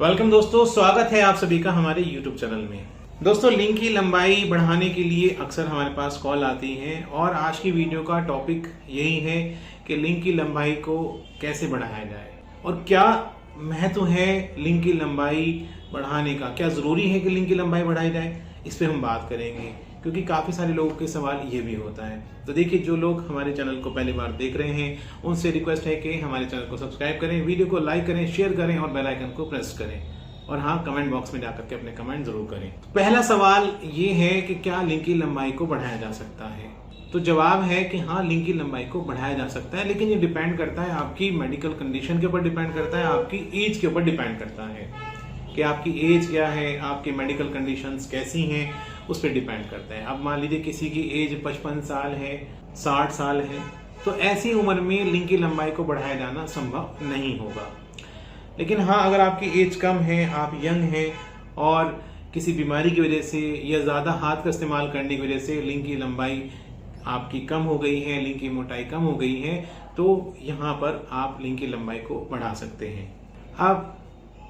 Welcome दोस्तों, स्वागत है आप सभी का हमारे YouTube चैनल में। दोस्तों, लिंक की लंबाई बढ़ाने के लिए अक्सर हमारे पास कॉल आती है और आज की वीडियो का टॉपिक यही है कि लिंक की लंबाई को कैसे बढ़ाया जाए और क्या महत्व है लिंक की लंबाई बढ़ाने का। क्या जरूरी है कि लिंक की लंबाई बढ़ाई जाए, इस पे हम बात करेंगे क्योंकि काफी सारे लोगों के सवाल ये भी होता है। तो देखिए, जो लोग हमारे चैनल को पहली बार देख रहे हैं उनसे रिक्वेस्ट है कि हमारे चैनल को सब्सक्राइब करें, वीडियो को लाइक करें, शेयर करें और बेल आइकन को प्रेस करें और हाँ, कमेंट बॉक्स में जाकर के अपने कमेंट जरूर करें। पहला सवाल ये है कि क्या लिंक की लंबाई को बढ़ाया जा सकता है। तो जवाब है कि हाँ, लिंक की लंबाई को बढ़ाया जा सकता है, लेकिन ये डिपेंड करता है आपकी मेडिकल कंडीशन के ऊपर, डिपेंड करता है आपकी एज के ऊपर, डिपेंड करता है कि आपकी एज क्या है, आपकी मेडिकल कंडीशंस कैसी हैं, उस पर डिपेंड करता है। अब मान लीजिए किसी की एज 55 साल है, 60 साल है, तो ऐसी उम्र में लिंक की लंबाई को बढ़ाया जाना संभव नहीं होगा। लेकिन हाँ, अगर आपकी एज कम है, आप यंग हैं और किसी बीमारी की वजह से या ज़्यादा हाथ का इस्तेमाल करने की वजह से लिंक की लंबाई आपकी कम हो गई है, लिंक की मोटाई कम हो गई है, तो यहाँ पर आप लिंक की लंबाई को बढ़ा सकते हैं। अब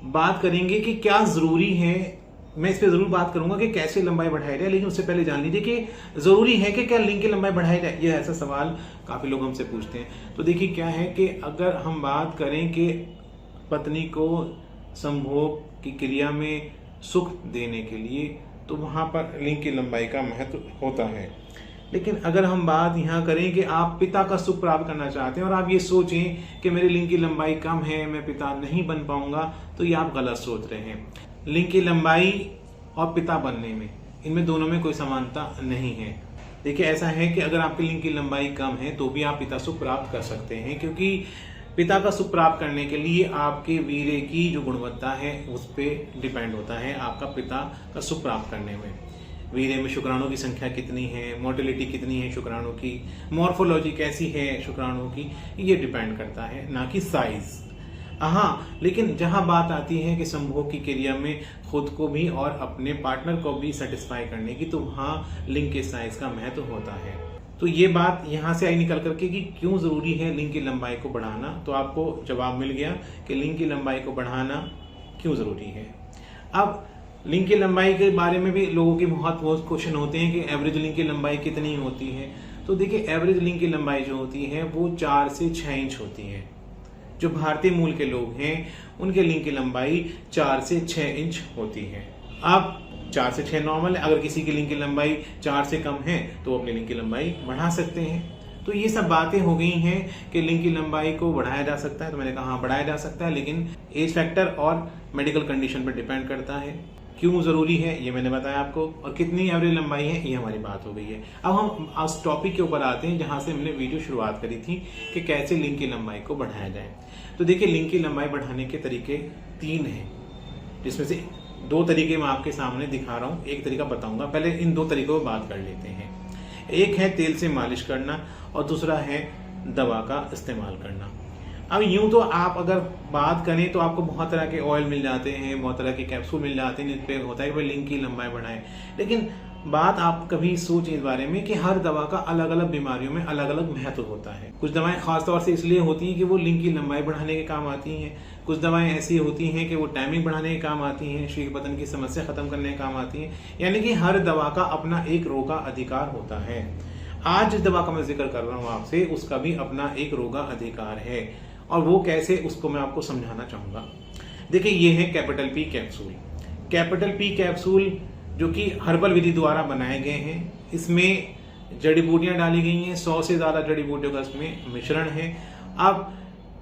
बात करेंगे कि क्या जरूरी है, मैं इस पे जरूर बात करूंगा कि कैसे लंबाई बढ़ाई जाए, लेकिन उससे पहले जान लीजिए कि जरूरी है कि क्या लिंक की लंबाई बढ़ाई जाए। ये ऐसा सवाल काफी लोग हमसे पूछते हैं। तो देखिए, क्या है कि अगर हम बात करें कि पत्नी को संभोग की क्रिया में सुख देने के लिए, तो वहां पर लिंक की लंबाई का महत्व होता है। लेकिन अगर हम बात यहाँ करें कि आप पिता का सुख प्राप्त करना चाहते हैं और आप ये सोचें कि मेरी लिंक की लंबाई कम है, मैं पिता नहीं बन पाऊंगा, तो ये आप गलत सोच रहे हैं। लिंक की लंबाई और पिता बनने में, इनमें दोनों में कोई समानता नहीं है। देखिए, ऐसा है कि अगर आपकी लिंक की लंबाई कम है तो भी आप पिता सुख प्राप्त कर सकते हैं, क्योंकि पिता का सुख प्राप्त करने के लिए आपके वीर्य की जो गुणवत्ता है उस पर डिपेंड होता है आपका पिता का सुख प्राप्त करने में। वीर्य में शुक्राणु की संख्या कितनी है, मोटिलिटी कितनी है शुक्राणु की, मॉर्फोलॉजी कैसी है शुक्राणु की, ये डिपेंड करता है, ना कि साइज। हाँ, लेकिन जहां बात आती है कि संभोग की क्रिया में खुद को भी और अपने पार्टनर को भी सेटिस्फाई करने की, तो वहां लिंक के साइज का महत्व होता है। तो ये बात यहां से आई निकल करके कि क्यों जरूरी है लिंक की लंबाई को बढ़ाना, तो आपको जवाब मिल गया कि लिंक की लंबाई को बढ़ाना क्यों जरूरी है। अब लिंक की लंबाई के बारे में भी लोगों के बहुत क्वेश्चन होते हैं कि एवरेज लिंक की लंबाई कितनी होती है। तो देखिए, एवरेज लिंक की लंबाई जो होती है वो 4 से 6 इंच होती है। जो भारतीय मूल के लोग हैं उनके लिंक की लंबाई 4 से 6 इंच होती है। अब 4 से 6 नॉर्मल है, अगर किसी की लिंक की लंबाई 4 से कम है तो अपनी लिंक की लंबाई बढ़ा सकते हैं। तो ये सब बातें हो गई हैं कि लिंक की लंबाई को बढ़ाया जा सकता है। तो मैंने कहा हाँ, बढ़ाया जा सकता है, लेकिन एज फैक्टर और मेडिकल कंडीशन पर डिपेंड करता है। क्यों जरूरी है ये मैंने बताया आपको, और कितनी एवरेज लंबाई है ये हमारी बात हो गई है। अब हम उस टॉपिक के ऊपर आते हैं जहां से हमने वीडियो शुरुआत करी थी कि कैसे लिंक की लंबाई को बढ़ाया जाए। तो देखिए, लिंक की लंबाई बढ़ाने के तरीके 3 हैं, जिसमें से 2 तरीके मैं आपके सामने दिखा रहा हूं, एक तरीका बताऊंगा। पहले इन 2 तरीकों पर बात कर लेते हैं। एक है तेल से मालिश करना और दूसरा है दवा का इस्तेमाल करना। अब यूं तो आप अगर बात करें तो आपको बहुत तरह के ऑयल मिल जाते हैं, बहुत तरह के कैप्सूल मिल जाते हैं, जिन पे होता है कि भाई लिंक की लंबाई बढ़ाएं। लेकिन बात आप कभी सोचें इस बारे में कि हर दवा का अलग अलग बीमारियों में अलग अलग महत्व होता है। कुछ दवाएं खासतौर से इसलिए होती हैं कि वो लिंक की लंबाई बढ़ाने के काम आती हैं, कुछ दवाएं ऐसी होती हैं कि वो टाइमिंग बढ़ाने के काम आती हैं, शीघ्रपतन की समस्या खत्म करने के काम आती हैं। यानी कि हर दवा का अपना एक रोगा अधिकार होता है। आज जिस दवा का मैं जिक्र कर रहा हूँ आपसे, उसका भी अपना एक रोगा अधिकार है, और वो कैसे, उसको मैं आपको समझाना चाहूंगा। देखिए, ये है capital P capsule. Capital P capsule जो कि हर्बल विधि द्वारा बनाए गए हैं, इसमें जड़ी बूटियां डाली गई हैं, 100 से ज्यादा जड़ी बूटियों का इसमें मिश्रण है। अब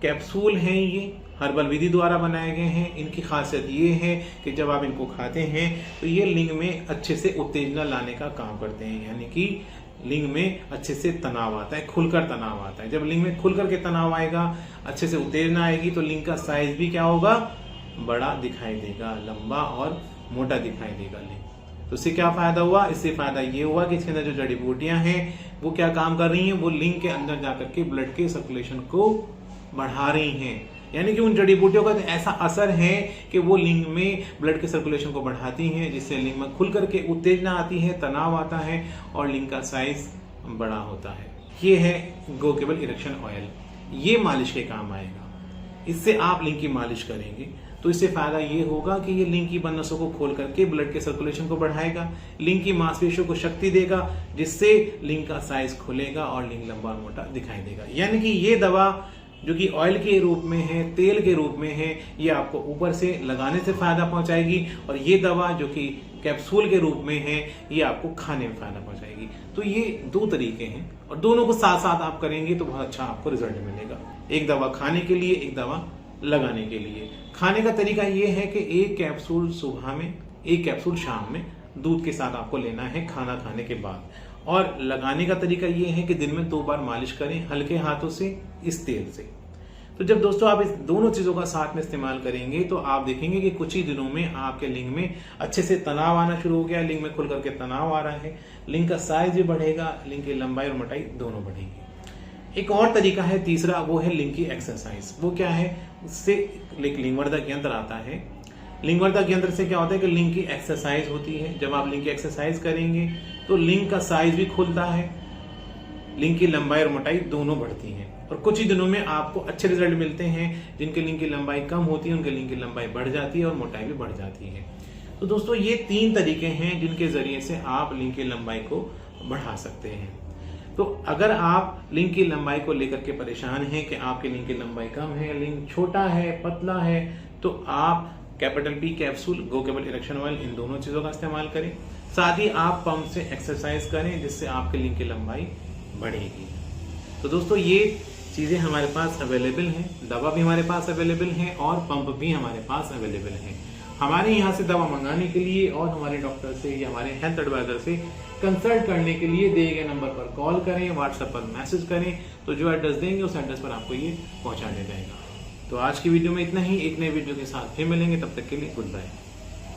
कैप्सूल हैं, ये हर्बल विधि द्वारा बनाए गए हैं। इनकी खासियत ये है कि जब आप इनको खाते हैं तो ये लिंग में अच्छे से उत्तेजना लाने का काम करते हैं, यानी कि लिंग में अच्छे से तनाव आता है, खुलकर तनाव आता है। जब लिंग में खुलकर के तनाव आएगा, अच्छे से उत्तेजना आएगी, तो लिंग का साइज भी क्या होगा, बड़ा दिखाई देगा, लंबा और मोटा दिखाई देगा लिंग। तो इससे क्या फायदा हुआ, इससे फायदा ये हुआ कि इसके अंदर जो जड़ी बूटियां हैं वो क्या काम कर रही हैं, वो लिंग के अंदर जाकर के ब्लड के सर्कुलेशन को बढ़ा रही हैं। यानी कि उन जड़ी बूटियों का ऐसा असर है कि वो लिंग में ब्लड के सर्कुलेशन को बढ़ाती हैं, जिससे लिंग में खुल करके उत्तेजना आती है, तनाव आता है और लिंग का साइज बड़ा होता है। ये है गो केबल इरेक्शन ऑयल, ये मालिश के काम आएगा। इससे आप लिंग की मालिश करेंगे तो इससे फायदा ये होगा कि ये लिंग की बंद नसों को खोल करके ब्लड के सर्कुलेशन को बढ़ाएगा, लिंग की मांसपेशियों को शक्ति देगा, जिससे लिंग का साइज खुलेगा और लिंग लंबा और मोटा दिखाई देगा। यानी कि ये दवा जो कि ऑयल के रूप में है, तेल के रूप में है, ये आपको ऊपर से लगाने से फायदा पहुंचाएगी, और ये दवा जो कि कैप्सूल के रूप में है ये आपको खाने में फायदा पहुंचाएगी। तो ये दो तरीके हैं और दोनों को साथ साथ आप करेंगे तो बहुत अच्छा आपको रिजल्ट मिलेगा। एक दवा खाने के लिए, एक दवा लगाने के लिए। खाने का तरीका ये है कि एक कैप्सूल सुबह में, एक कैप्सूल शाम में दूध के साथ आपको लेना है खाना खाने के बाद। और लगाने का तरीका ये है कि दिन में 2 बार मालिश करें हल्के हाथों से इस तेल से। तो जब दोस्तों आप इस दोनों चीजों का साथ में इस्तेमाल करेंगे तो आप देखेंगे कि कुछ ही दिनों में आपके लिंग में अच्छे से तनाव आना शुरू हो गया, लिंग में खुल करके तनाव आ रहा है, लिंग का साइज भी बढ़ेगा, लिंग की लंबाई और मोटाई दोनों बढ़ेगी। एक और तरीका है तीसरा, वो है लिंग की एक्सरसाइज। वो क्या है, उससे लिंगवर्धक यंत्र आता है। लिंगवर्धक यंत्र से क्या होता है कि लिंग की एक्सरसाइज होती है। जब आप लिंग की एक्सरसाइज करेंगे तो लिंग का साइज भी खुलता है, लिंग की लंबाई और मोटाई दोनों बढ़ती हैं, और कुछ ही दिनों में आपको अच्छे रिजल्ट मिलते हैं। जिनके लिंग की लंबाई कम होती है उनके लिंग की लंबाई बढ़ जाती है और मोटाई भी बढ़ जाती है। तो दोस्तों ये 3 तरीके हैं जिनके जरिए से आप लिंग की लंबाई को बढ़ा सकते हैं। तो अगर आप लिंग की लंबाई को लेकर के परेशान हैं कि आपके लिंग की लंबाई कम है, लिंग छोटा है, पतला है, तो आप कैपिटल P कैप्सूल, गो केबल इरेक्शन ऑयल, इन दोनों चीजों का इस्तेमाल करें। साथ ही आप पंप से एक्सरसाइज करें जिससे आपके लिंग की लंबाई बढ़ेगी। तो दोस्तों ये चीजें हमारे पास अवेलेबल हैं, दवा भी हमारे पास अवेलेबल है और पंप भी हमारे पास अवेलेबल है। हमारे यहाँ से दवा मंगाने के लिए और हमारे डॉक्टर से या हमारे हेल्थ एडवाइजर से कंसल्ट करने के लिए दिए गए नंबर पर कॉल करें, व्हाट्सएप पर मैसेज करें, तो जो एड्रेस देंगे उस एड्रेस पर आपको ये पहुंचा दिया जाएगा। तो आज की वीडियो में इतना ही। एक नए वीडियो के साथ फिर मिलेंगे, तब तक के लिए गुड बाय।